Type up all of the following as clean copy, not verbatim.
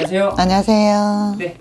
안녕하세요. 안녕하세요. 네,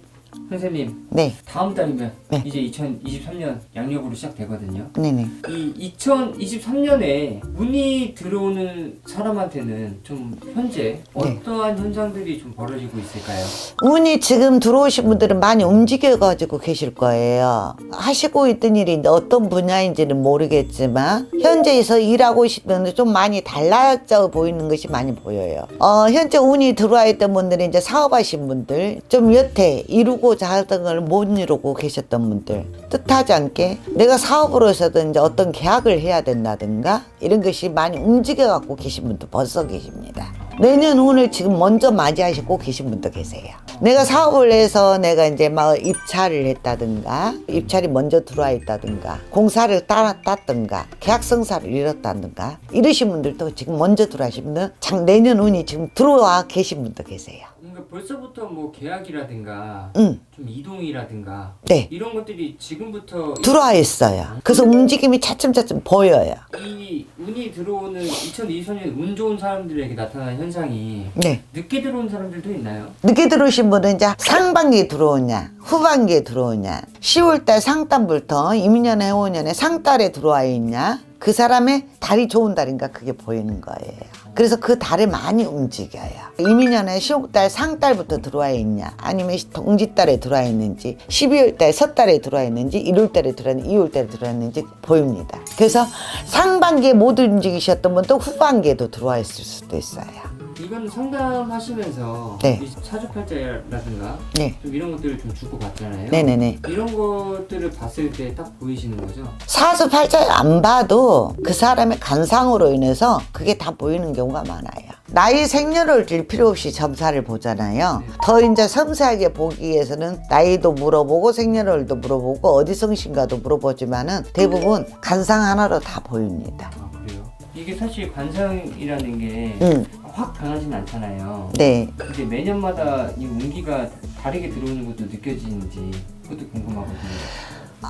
선생님. 네. 다음 달이면 네. 이제 2023년 양력으로 시작되거든요. 네네. 이 2023년에 운이 들어오는 사람한테는 좀 현재 어떠한 현상들이 좀 벌어지고 있을까요? 운이 지금 들어오신 분들은 많이 움직여가지고 계실 거예요. 하시고 있던 일이 어떤 분야인지는 모르겠지만 현재에서 일하고 있는 좀 많이 달라져 보이는 것이 많이 보여요. 현재 운이 들어와 있던 분들은 이제 사업하신 분들, 좀 여태 이루고자 하던 걸 못 이루고 계셨던 분들, 뜻하지 않게 내가 사업으로 해서든 이제 어떤 계약을 해야 된다든가 이런 것이 많이 움직여 갖고 계신 분도 벌써 계십니다. 내년 운을 지금 먼저 맞이하시고 계신 분도 계세요. 내가 사업을 해서 내가 이제 막 입찰을 했다든가, 입찰이 먼저 들어와 있다든가, 공사를 땄든가, 계약성사를 이뤘다든가, 이러신 분들도 지금 먼저 들어와신 분들, 내년 운이 지금 들어와 계신 분도 계세요. 그러니까 벌써부터 뭐 계약이라든가 좀 이동이라든가 네. 이런 것들이 지금부터 들어와 있어요. 그래서 움직임이 차츰차츰 보여요. 이 운이 들어오는 2023년 운 좋은 사람들에게 나타나는 현상이 네. 늦게 들어온 사람들도 있나요? 늦게 들어오신 분은 이제 상반기에 들어오냐, 후반기에 들어오냐, 10월달 상달부터 이민년에 해오년에 상달에 들어와 있냐, 그 사람의 달이 좋은 달인가 그게 보이는 거예요. 그래서 그 달에 많이 움직여요. 이민년에 10월달 상달부터 들어와 있냐, 아니면 동지달에 들어와 있는지, 12월달 섣달에 들어와 있는지, 1월달에 들어와 있는지, 2월달에 들어와 있는지 보입니다. 그래서 상반기에 못 움직이셨던 분도 후반기에도 들어와 있을 수도 있어요. 이건 상담하시면서 네. 이 사주팔자라든가 네. 좀 이런 것들을 좀 주고 받잖아요. 네네네. 이런 것들을 봤을 때 딱 보이시는 거죠? 사주팔자를 안 봐도 그 사람의 간상으로 인해서 그게 다 보이는 경우가 많아요. 나이 생년을 들 필요 없이 점사를 보잖아요. 더 이제 섬세하게 보기 위해서는 나이도 물어보고 생년월일도 물어보고 어디 성신가도 물어보지만은 대부분 간상 하나로 다 보입니다. 아, 그래요? 이게 사실 관상이라는 게 확 변하진 않잖아요. 네. 이제 매년마다 이 운기가 다르게 들어오는 것도 느껴지는지 그것도 궁금하거든요.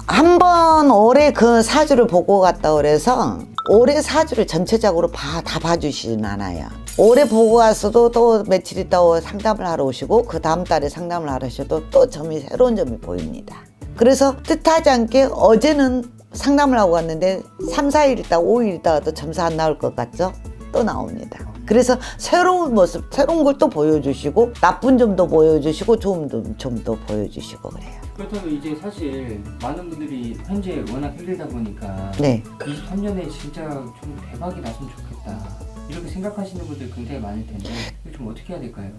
한 번 올해 그 사주를 보고 갔다 그래서 올해 사주를 전체적으로 다 봐주시진 않아요. 올해 보고 와서도 또 며칠 있다 상담을 하러 오시고 그 다음 달에 상담을 하러 오셔도 또 새로운 점이 보입니다. 그래서 뜻하지 않게 어제는 상담을 하고 갔는데 3, 4일 있다 5일 있다가도 점사 안 나올 것 같죠? 또 나옵니다. 그래서 새로운 모습, 새로운 걸 또 보여주시고 나쁜 점도 보여주시고 좋은 점도 보여주시고 그래요. 그렇다면 이제 사실 많은 분들이 현재 워낙 힘들다 보니까 네. 23년에 진짜 좀 대박이 났으면 좋겠다 이렇게 생각하시는 분들 굉장히 많을 텐데 이거 좀 어떻게 해야 될까요?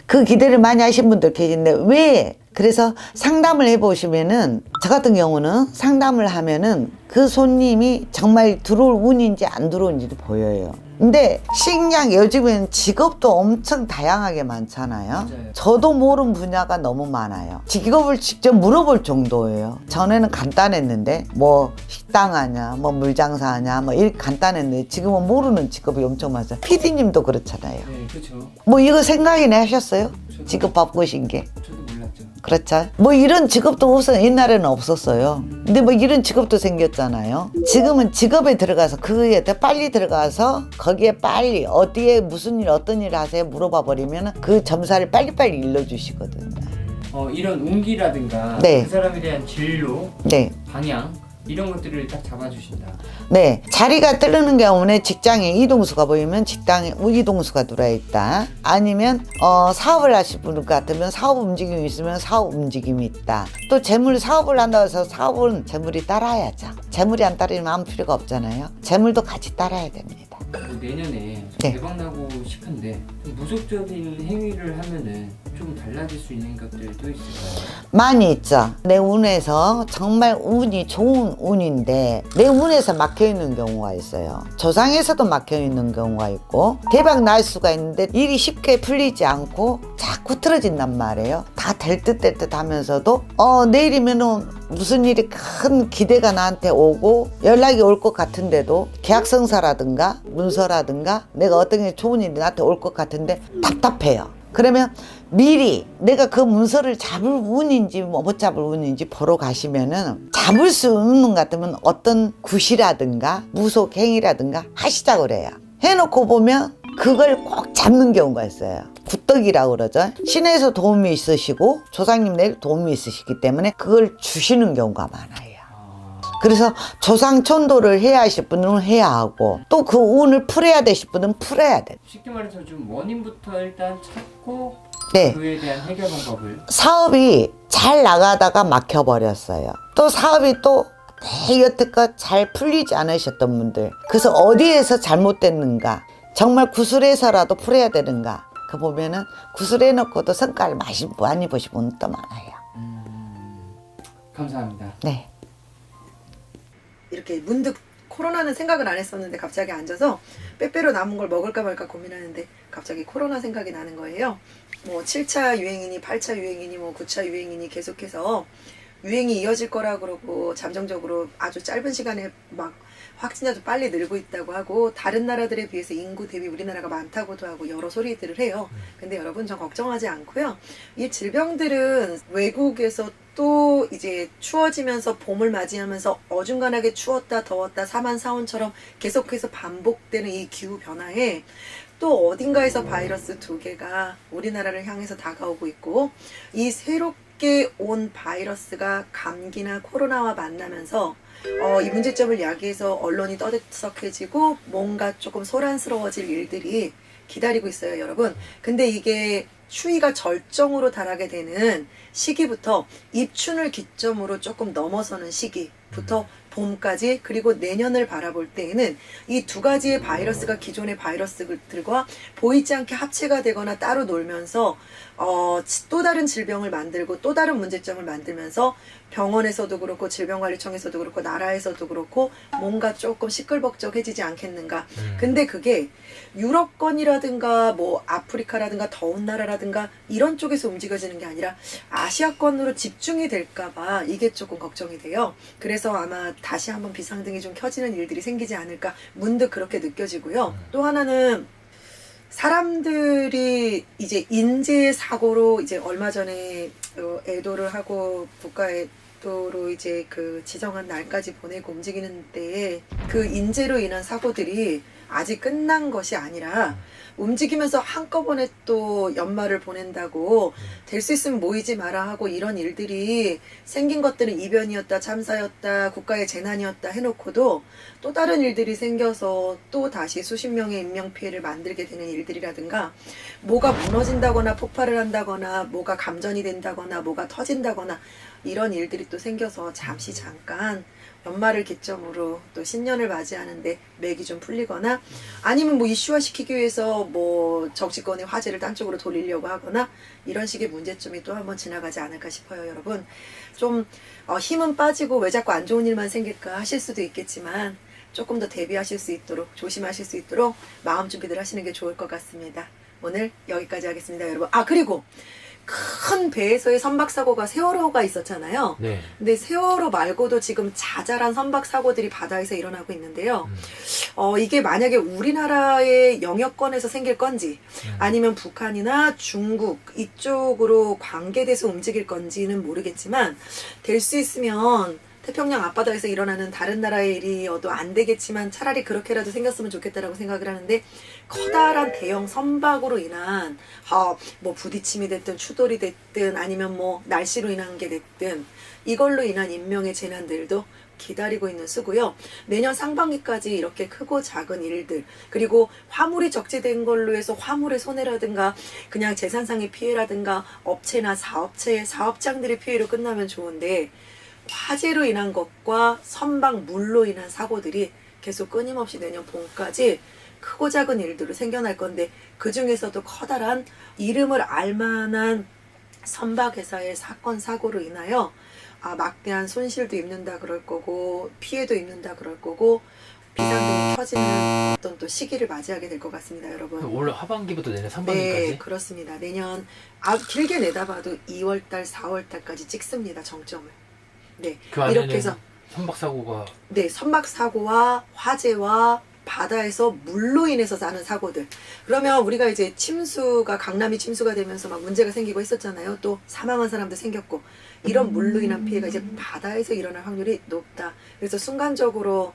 그 기대를 많이 하신 분들 계신데 왜? 그래서 상담을 해보시면은 저 같은 경우는 상담을 하면은 그 손님이 정말 들어올 운인지 안 들어올지도 보여요. 근데 식량 요즘엔 직업도 엄청 다양하게 많잖아요. 맞아요. 저도 모르는 분야가 너무 많아요. 직업을 직접 물어볼 정도예요. 전에는 간단했는데 뭐 식당 하냐 뭐 물장사 하냐 뭐 이렇게 간단했는데 지금은 모르는 직업이 엄청 많아요. PD님도 그렇잖아요. 네, 그렇죠. 뭐 이거 생각이나 하셨어요? 직업 바꾸신 게. 저도 몰랐죠. 그렇죠. 뭐 이런 직업도 옛날에는 없었어요. 근데 뭐 이런 직업도 생겼잖아요. 지금은 직업에 들어가서 그에 더 빨리 들어가서 거기에 빨리 어디에 무슨 일 어떤 일 하세요 물어봐 버리면 그 점사를 빨리빨리 일러주시거든요. 이런 운기라든가 네. 그 사람에 대한 진로, 네. 방향 이런 것들을 딱 잡아주신다. 네. 자리가 뜨는 경우는 직장에 이동수가 보이면 직장에 이동수가 들어와 있다. 아니면 사업을 하실 분 같으면 사업 움직임이 있으면 사업 움직임이 있다. 또 재물 사업을 한다고 해서 사업은 재물이 따라야죠. 재물이 안 따르면 아무 필요가 없잖아요. 재물도 같이 따라야 됩니다. 내년에 네. 대박 나고 싶은데 좀 무속적인 행위를 하면은 좀 달라질 수 있는 것들도 있을까요? 많이 있죠. 내 운에서 정말 운이 좋은 운인데 내 운에서 막혀있는 경우가 있어요. 조상에서도 막혀있는 경우가 있고 대박 날 수가 있는데 일이 쉽게 풀리지 않고 자꾸 틀어진단 말이에요. 다 될 듯 될 듯 하면서도 내일이면은 무슨 일이 큰 기대가 나한테 오고 연락이 올 것 같은데도 계약성사라든가 문서라든가 내가 어떤 게 좋은 일이 나한테 올 것 같은데 답답해요. 그러면 미리 내가 그 문서를 잡을 운인지 못 잡을 운인지 보러 가시면은 잡을 수 없는 것 같으면 어떤 굿이라든가 무속행위라든가 하시자고 그래요. 해놓고 보면 그걸 꼭 잡는 경우가 있어요. 굿덕이라고 그러죠. 신에서 도움이 있으시고 조상님 내일 도움이 있으시기 때문에 그걸 주시는 경우가 많아요. 그래서 조상 천도를 해야 하실 분은 해야 하고 또 그 운을 풀어야 되실 분은 풀어야 돼. 쉽게 말해서 좀 원인부터 일단 찾고 네. 그에 대한 해결 방법을. 사업이 잘 나가다가 막혀버렸어요. 또 사업이 또 여태껏 잘 풀리지 않으셨던 분들. 그래서 어디에서 잘못됐는가? 정말 구술해서라도 풀어야 되는가? 그 보면은 구술해놓고도 성과를 많이 보신 분도 많아요. 감사합니다. 네. 이렇게 문득 코로나는 생각을 안 했었는데 갑자기 앉아서 빼빼로 남은 걸 먹을까 말까 고민하는데 갑자기 코로나 생각이 나는 거예요. 뭐 7차 유행이니 8차 유행이니 뭐 9차 유행이니 계속해서 유행이 이어질 거라 그러고 잠정적으로 아주 짧은 시간에 막 확진자도 빨리 늘고 있다고 하고 다른 나라들에 비해서 인구 대비 우리나라가 많다고도 하고 여러 소리들을 해요. 근데 여러분 전 걱정하지 않고요. 이 질병들은 외국에서 또 이제 추워지면서 봄을 맞이하면서 어중간하게 추웠다 더웠다 사만사온처럼 계속해서 반복되는 이 기후 변화에 또 어딘가에서 바이러스 2개가 우리나라를 향해서 다가오고 있고 이 새롭게 온 바이러스가 감기나 코로나와 만나면서 이 문제점을 야기해서 언론이 떠들썩해지고 뭔가 조금 소란스러워질 일들이 기다리고 있어요, 여러분. 근데 이게 추위가 절정으로 달하게 되는 시기부터 입춘을 기점으로 조금 넘어서는 시기부터 봄까지 그리고 내년을 바라볼 때에는 이 두 가지의 바이러스가 기존의 바이러스들과 보이지 않게 합체가 되거나 따로 놀면서 또 다른 질병을 만들고 또 다른 문제점을 만들면서 병원에서도 그렇고 질병관리청에서도 그렇고 나라에서도 그렇고 뭔가 조금 시끌벅적해지지 않겠는가. 근데 그게 유럽권이라든가 뭐 아프리카라든가 더운 나라라든가 이런 쪽에서 움직여지는 게 아니라 아시아권으로 집중이 될까봐 이게 조금 걱정이 돼요. 그래서 아마 다시 한번 비상등이 좀 켜지는 일들이 생기지 않을까 문득 그렇게 느껴지고요. 또 하나는 사람들이 이제 인재 사고로 이제 얼마 전에 애도를 하고 국가애도로 이제 그 지정한 날까지 보내고 움직이는 때에 그 인재로 인한 사고들이 아직 끝난 것이 아니라 움직이면서 한꺼번에 또 연말을 보낸다고 될 수 있으면 모이지 마라 하고 이런 일들이 생긴 것들은 이변이었다, 참사였다, 국가의 재난이었다 해놓고도 또 다른 일들이 생겨서 또 다시 수십 명의 인명피해를 만들게 되는 일들이라든가 뭐가 무너진다거나 폭발을 한다거나 뭐가 감전이 된다거나 뭐가 터진다거나 이런 일들이 또 생겨서 잠깐 연말을 기점으로 또 신년을 맞이하는데 맥이 좀 풀리거나 아니면 뭐 이슈화시키기 위해서 뭐 정치권의 화제를 딴 쪽으로 돌리려고 하거나 이런 식의 문제점이 또 한번 지나가지 않을까 싶어요. 여러분 좀 힘은 빠지고 왜 자꾸 안 좋은 일만 생길까 하실 수도 있겠지만 조금 더 대비하실 수 있도록 조심하실 수 있도록 마음 준비들 하시는 게 좋을 것 같습니다. 오늘 여기까지 하겠습니다, 여러분. 그리고 큰 배에서의 선박사고가 세월호가 있었잖아요. 네. 근데 세월호 말고도 지금 자잘한 선박사고들이 바다에서 일어나고 있는데요. 이게 만약에 우리나라의 영역권에서 생길 건지 아니면 북한이나 중국 이쪽으로 관계돼서 움직일 건지는 모르겠지만 될 수 있으면 태평양 앞바다에서 일어나는 다른 나라의 일이어도 안 되겠지만 차라리 그렇게라도 생겼으면 좋겠다라고 생각을 하는데 커다란 대형 선박으로 인한 뭐 부딪힘이 됐든 추돌이 됐든 아니면 뭐 날씨로 인한 게 됐든 이걸로 인한 인명의 재난들도 기다리고 있는 수고요. 내년 상반기까지 이렇게 크고 작은 일들 그리고 화물이 적재된 걸로 해서 화물의 손해라든가 그냥 재산상의 피해라든가 업체나 사업장들의 피해로 끝나면 좋은데 화재로 인한 것과 선박 물로 인한 사고들이 계속 끊임없이 내년 봄까지 크고 작은 일들로 생겨날 건데 그 중에서도 커다란 이름을 알만한 선박회사의 사건 사고로 인하여 막대한 손실도 입는다 그럴 거고 피해도 입는다 그럴 거고 비상등이 켜지는 어떤 또 시기를 맞이하게 될 것 같습니다, 여러분. 올 하반기부터 내년 상반기까지? 네, 그렇습니다. 내년 길게 내다봐도 2월달, 4월달까지 찍습니다, 정점을. 네, 그 안에는 이렇게 해서 선박 사고가 네, 선박 사고와 화재와 바다에서 물로 인해서 나는 사고들. 그러면 우리가 이제 침수가 강남이 침수가 되면서 막 문제가 생기고 했었잖아요. 또 사망한 사람도 생겼고 이런 물로 인한 피해가 이제 바다에서 일어날 확률이 높다. 그래서 순간적으로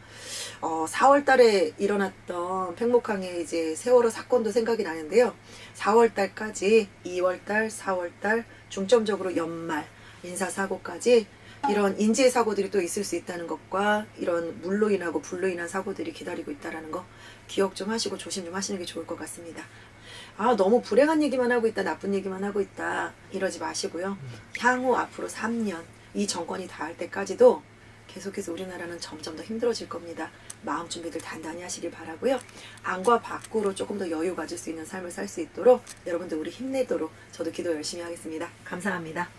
4월 달에 일어났던 팽목항의 이제 세월호 사건도 생각이 나는데요. 4월 달까지 2월 달, 4월 달 중점적으로 연말 인사사고까지 이런 인지의 사고들이 또 있을 수 있다는 것과 이런 물로 인하고 불로 인한 사고들이 기다리고 있다는 거 기억 좀 하시고 조심 좀 하시는 게 좋을 것 같습니다. 아, 너무 불행한 얘기만 하고 있다, 나쁜 얘기만 하고 있다 이러지 마시고요. 향후 앞으로 3년 이 정권이 닿을 때까지도 계속해서 우리나라는 점점 더 힘들어질 겁니다. 마음 준비들 단단히 하시길 바라고요. 안과 밖으로 조금 더 여유 가질 수 있는 삶을 살 수 있도록 여러분들 우리 힘내도록 저도 기도 열심히 하겠습니다. 감사합니다.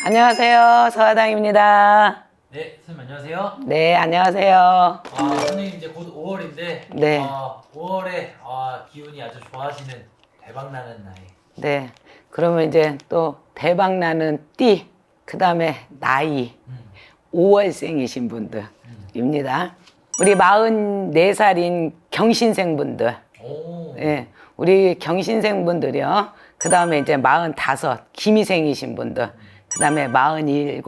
안녕하세요. 서하당입니다. 네, 선생님 안녕하세요. 네, 안녕하세요. 아, 선생님 이제 곧 5월인데, 네. 5월에 기운이 아주 좋아지는 대박나는 나이. 네. 그러면 이제 또 대박나는 띠, 그 다음에 나이, 5월생이신 분들입니다. 우리 44살인 경신생분들. 오. 예. 우리 경신생분들이요. 그 다음에 이제 45, 기미생이신 분들. 그 다음에 47,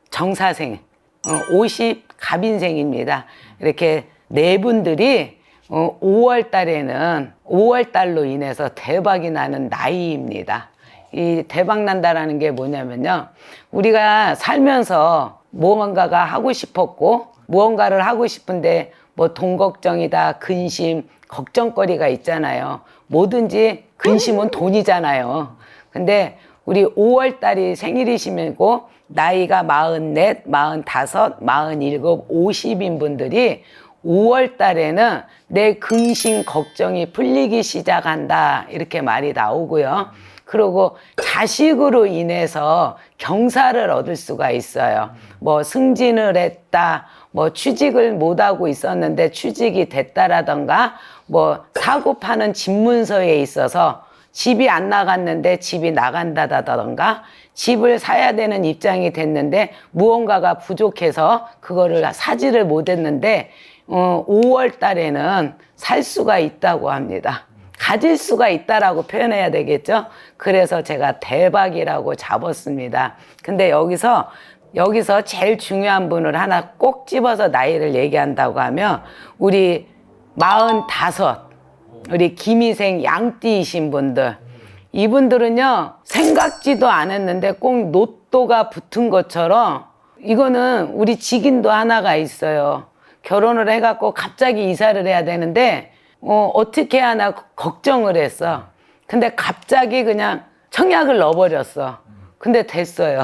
정사생, 50, 갑인생입니다. 이렇게 네 분들이 5월 달에는 5월 달로 인해서 대박이 나는 나이입니다. 이 대박 난다라는 게 뭐냐면요. 우리가 살면서 무언가가 하고 싶었고, 무언가를 하고 싶은데 뭐 돈 걱정이다, 근심, 걱정거리가 있잖아요. 뭐든지 근심은 돈이잖아요. 근데 우리 5월 달이 생일이시고 나이가 44, 45, 47, 50인 분들이 5월 달에는 내 근심 걱정이 풀리기 시작한다 이렇게 말이 나오고요. 그리고 자식으로 인해서 경사를 얻을 수가 있어요. 뭐 승진을 했다, 뭐 취직을 못하고 있었는데 취직이 됐다라던가, 뭐 사고 파는 집문서에 있어서 집이 안 나갔는데 집이 나간다던가, 집을 사야 되는 입장이 됐는데 무언가가 부족해서 그거를 사지를 못했는데 5월 달에는 살 수가 있다고 합니다. 가질 수가 있다라고 표현해야 되겠죠. 그래서 제가 대박이라고 잡았습니다. 근데 여기서 제일 중요한 분을 하나 꼭 집어서 나이를 얘기한다고 하면 우리 45, 우리 기미생 양띠이신 분들, 이분들은요 생각지도 않았는데 꼭 로또가 붙은 것처럼, 이거는 우리 직인도 하나가 있어요. 결혼을 해갖고 갑자기 이사를 해야 되는데 어떻게 하나 걱정을 했어. 근데 갑자기 그냥 청약을 넣어버렸어. 근데 됐어요.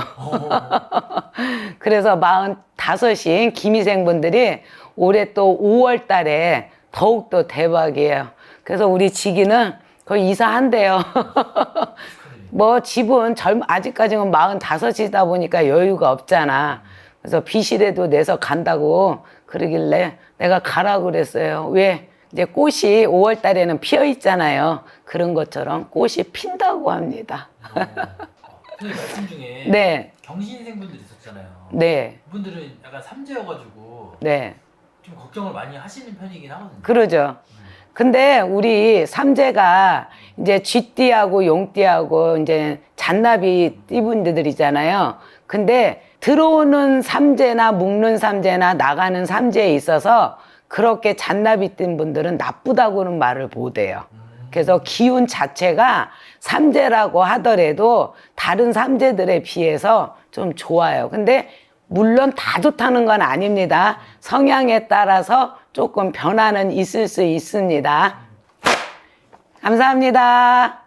그래서 45인 기미생분들이 올해 또 5월 달에 더욱더 대박이에요. 그래서 우리 직위는 거의 이사한대요. 뭐 집은 아직까지는 45이다 보니까 여유가 없잖아. 그래서 빚이라도 내서 간다고 그러길래 내가 가라고 그랬어요. 왜? 이제 꽃이 5월 달에는 피어 있잖아요. 그런 것처럼 꽃이 핀다고 합니다. 선생님 말씀 중에 네. 경신생분들 있었잖아요. 네. 그분들은 약간 삼재여가지고 네. 좀 걱정을 많이 하시는 편이긴 하거든요. 그러죠. 근데 우리 삼재가 이제 쥐띠하고 용띠하고 이제 잔나비 띠분들이잖아요. 근데 들어오는 삼재나 묵는 삼재나 나가는 삼재에 있어서 그렇게 잔나비 뜬 분들은 나쁘다고는 말을 못해요. 그래서 기운 자체가 삼재라고 하더라도 다른 삼재들에 비해서 좀 좋아요. 근데 물론 다 좋다는 건 아닙니다. 성향에 따라서 조금 변화는 있을 수 있습니다. 감사합니다.